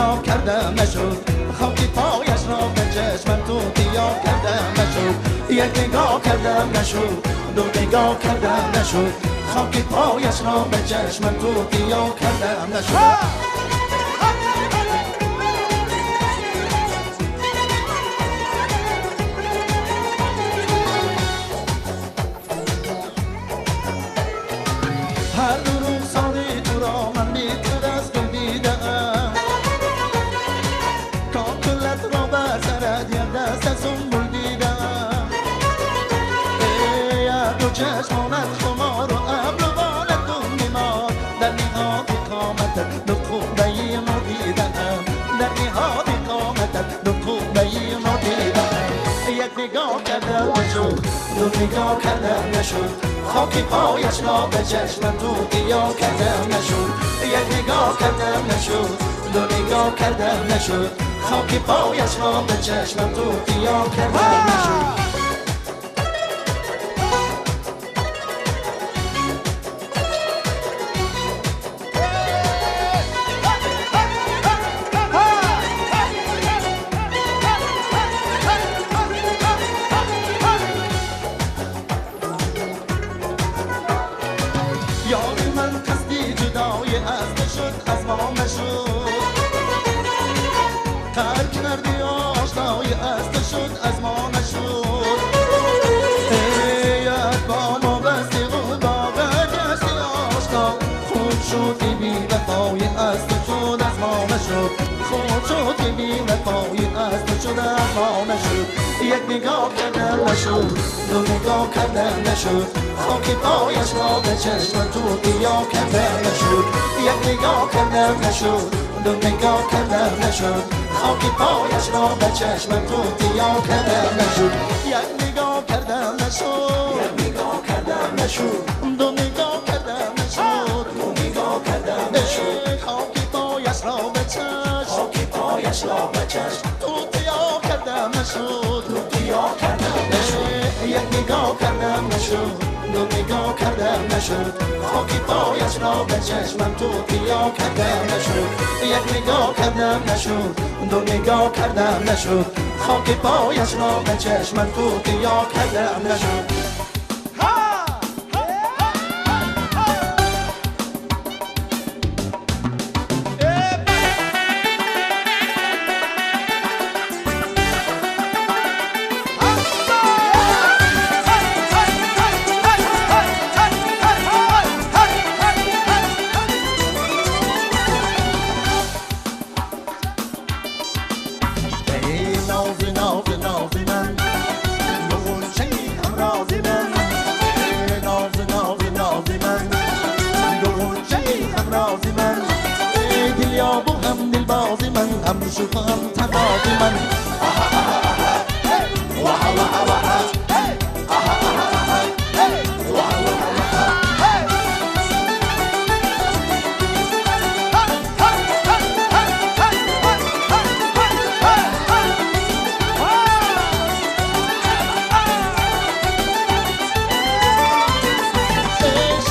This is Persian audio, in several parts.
نگاه کردم نشد خاکی پایش را به چشمم تو دیا کردم نشد یک نگاه کردم نشد دو نگاه کردم نشد خاکی پایش را به چشمم تو دیا کردم نشد هر دو رخساری تو را من بیتر از گل دیدم کاکلت را بر سرت یک دست از سنبول دیدم هر دو چشمانت خمار و ابر و بالت دون میمار در نهاد قامتت دو خوبه ای ما دیدم در نهاد قامتت دو خوبه ای ما دیدم یک نگاه کردم نشد دو نگاه کردم نشد خاکی پایش را به چشمم تو دیا کردم نشد یک نگاه کردم نشد دو نگاه کردم نشد خاکی پایش را به چشمم تو دیا کردم نشد یاری من قصدی جدای از تو شد از ما نشد ترک کردی آشنای از تو شد از ما نشد یک با ما بستی و با برگشتی آشنا خود شدی بی وفای از تو شد از ما نشد خود شدی بی وفای از تو شد از ما نشد یک نگاه کردم نشد دو نگاه کردم نشد خاکی پایش را به چشم تو دیا کردم نشد یک نگاه کردم نشد دو نگاه کردم نشد خاکی پایش را به چشم تو دیا کردم نشد یک نگاه کردم نشد یک نگاه کردم نشد دو نگاه کردم نشد دو نگاه کردم نشد خاکی پایش را به چشم خاکی پایش را به چشم تو دیا کردم نشد تو دیا کردم نشد یک نگاه کردم نشد دو نگاه کردم نشد خاکی پایش را به چشمم تو دیا کردم نشد یک نگاه کردم نشد دو نگاه کردم نشد خاکی پایش را به چشمم تو دیا کردم نشد هم شوخم تبادی من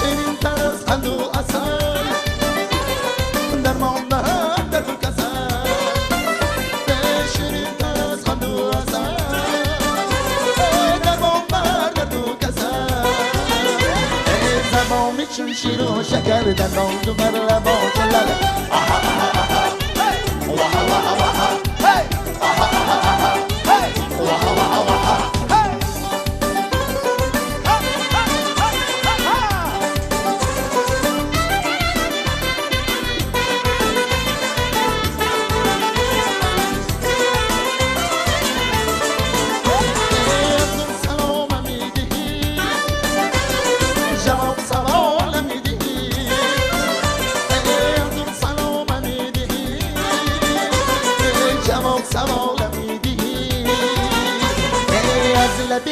شیرین تر از قند و عسل درمان دهد در تو کسل چون شیر و شکر در ناز و بر لبات لله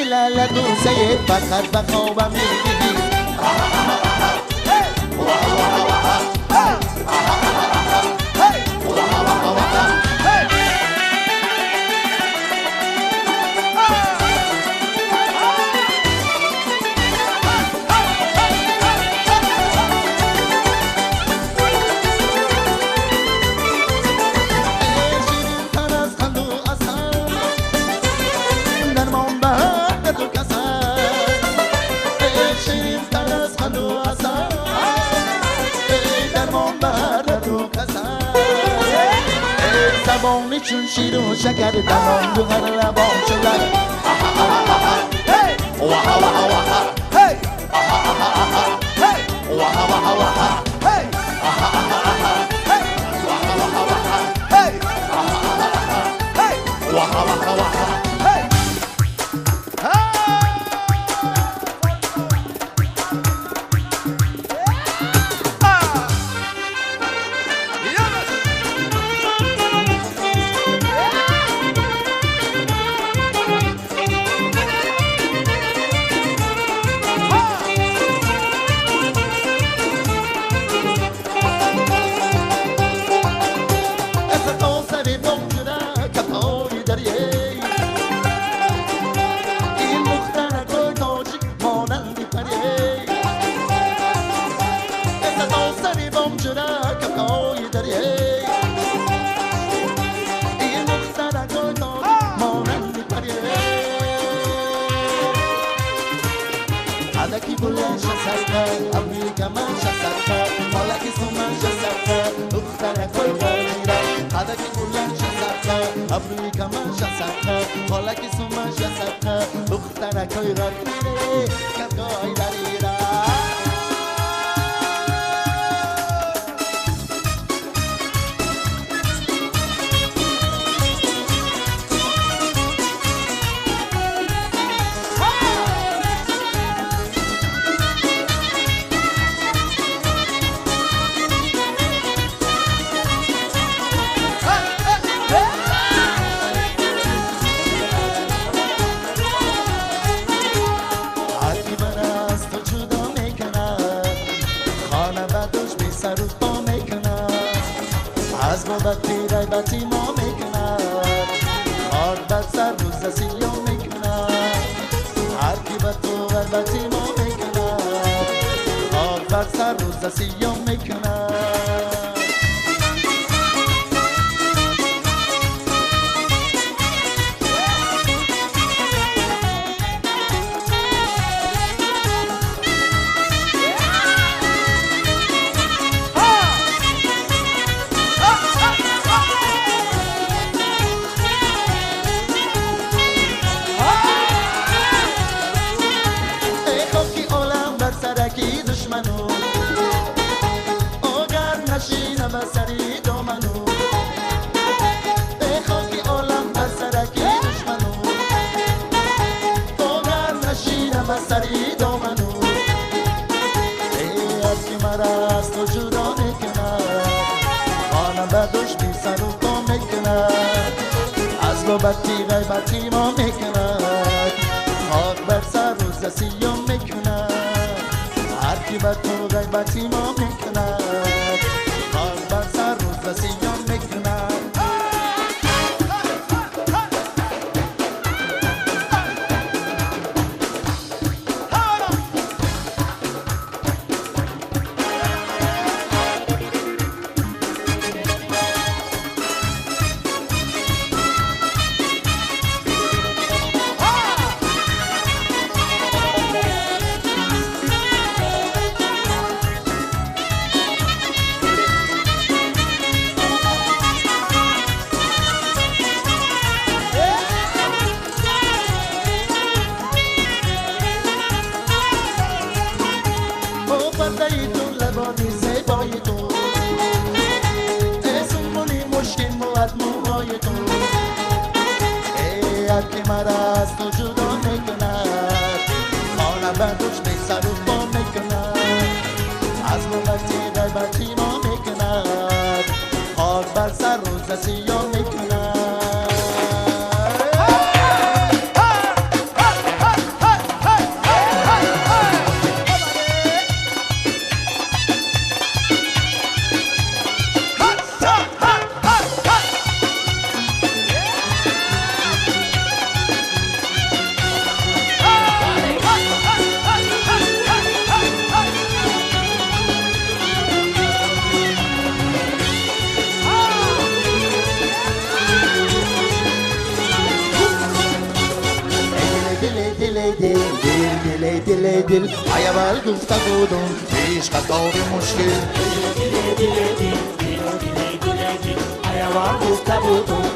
بلا لدو سید فقط بخوابم میدیدی مهمان چون شیر و شکر دلان دو هر لبان شدن وها وها وها هی هی وها وها وها هی وها وها وها هی وها وها وها Adaki bulan shasaka, Amerika man shasaka, Malaki suman shasaka, Ukhtara koi garira. Adaki bulan shasaka, Amerika man shasaka, Malaki suman shasaka, Ukhtara koi garira. Kakoi garira. از بابتی رای باتی ما میکند آرد بر سر روز سیو میکند هر کی با تو غربتی ما میکند آرد بر سر روز سیو میکند سری دامنو ای خاکی عالم بر سرکی دشمنو اگر نشینم سری دامنو ای از که مرا از تو جدا میکند آنم بدوش بی سر و پا میکند از بابتی غیبتی ما میکند خاک بر سر روز سیام میکند هر کی بر تو غیبتی ما میکند سیام میکنم پردهی تو لبانی زیبای تو سنبولی مشکین مواد موهای تو ای هر که مرا از تو جدا میکند خانه بردوش بی سر و پا میکند از بابتی غیبتی ما میکند خاک بر سر روز سیاه میکند دل اول گفته بودم پیش قطار مشکل اول گفته بودم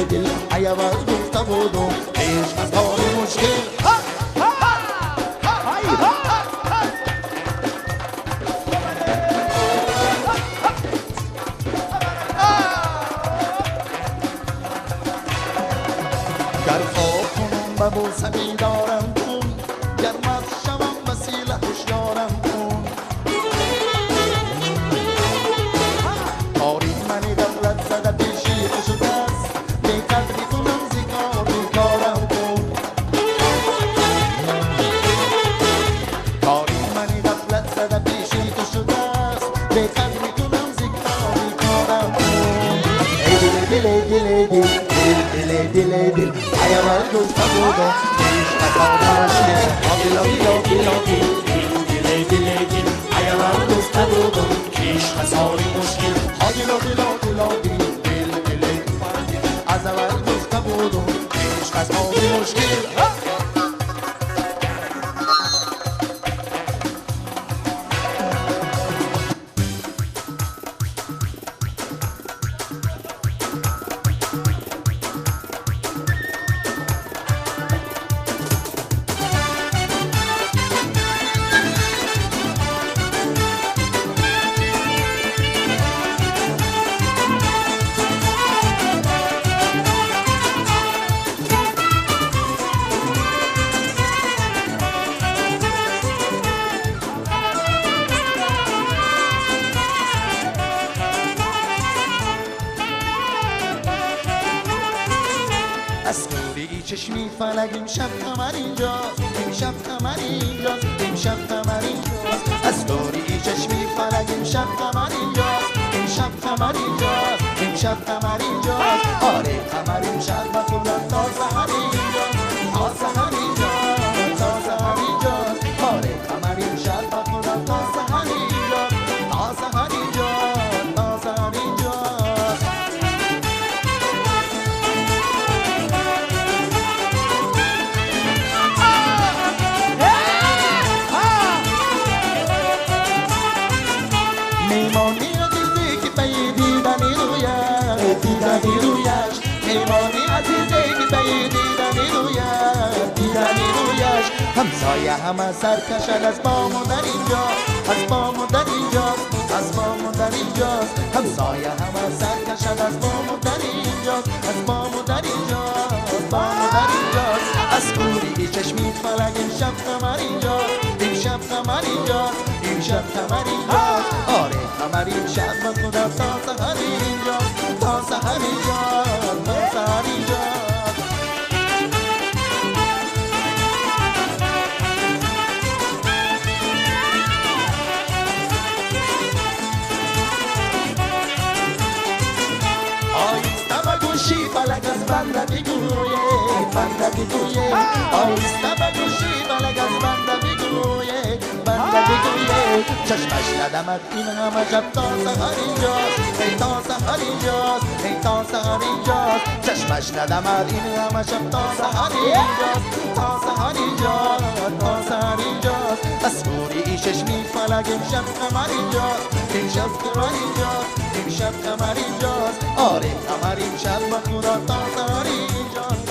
دل عیوز گفته بودم عشق از حال مشکل گر خواب کنم به بوسه دارم کن گر مست شوم وسیله هشیارم کن کاری من دولت زده پیشی تو شده است بیقدری کنم زیکار بیکارم کن کاری من دولت زده پیشی تو شده است بیقدری کنم زیکار بیکارم کن ای دل عیوز گفته بودم عشق از حال مشکل دل عیوز گفته بودم عشق از حال مشکل از اول گفته بودم عشق از حال مشکل از نوری چشمی فلک امشب قمر اینجاست امشب قمر اینجاست امشب قمر اینجاست از نوری چشمی فلک امشب قمر اینجاست امشب قمر اینجاست امشب قمر اینجاست آره قمر امشب با خودت تا سحر اینجاست تا سحر اینجاست تا سحر اینجاست آره قمر امشب با خودت تا سحر اینجاست تا سحر اینجاست تا سحر اینجاست میمانی عزیزی که به دیدنی رویش دیدنی رویش میمانی عزیزی که به دیدنی رویش دیدنی رویش همسایه همه سر کشد از بام و در اینجاست از بام و در اینجاست از بام و در اینجاست همسایه همه سر کشد از بام و در اینجاست از بام و در اینجاست بام و در اینجاست از کوری چشمی فلک امشب قمر اینجاست امشب قمر اینجاست امشب قمر اینجاست آره قمر امشب با خدا تا سحر اینجاست تا سحر اینجاست تا سحر اینجاست آیسته و گوشی فلک از بنده بگویه بنده بگویه آیسته و گوشی فلک از بنده بگویه بنده بگویه چشمش ندمد این همه شب تا سحر اینجاست ای تا سحر اینجاست ای تا سحر اینجاست چشمش ندمد این همه شب تا سحر اینجاست تا سحر اینجاست تا سحر اینجاست از نوری چشمی فلک امشب قمر اینجاست امشب قمر اینجاست امشب قمر اینجاست آره قمر امشب با خدا تا سحر اینجاست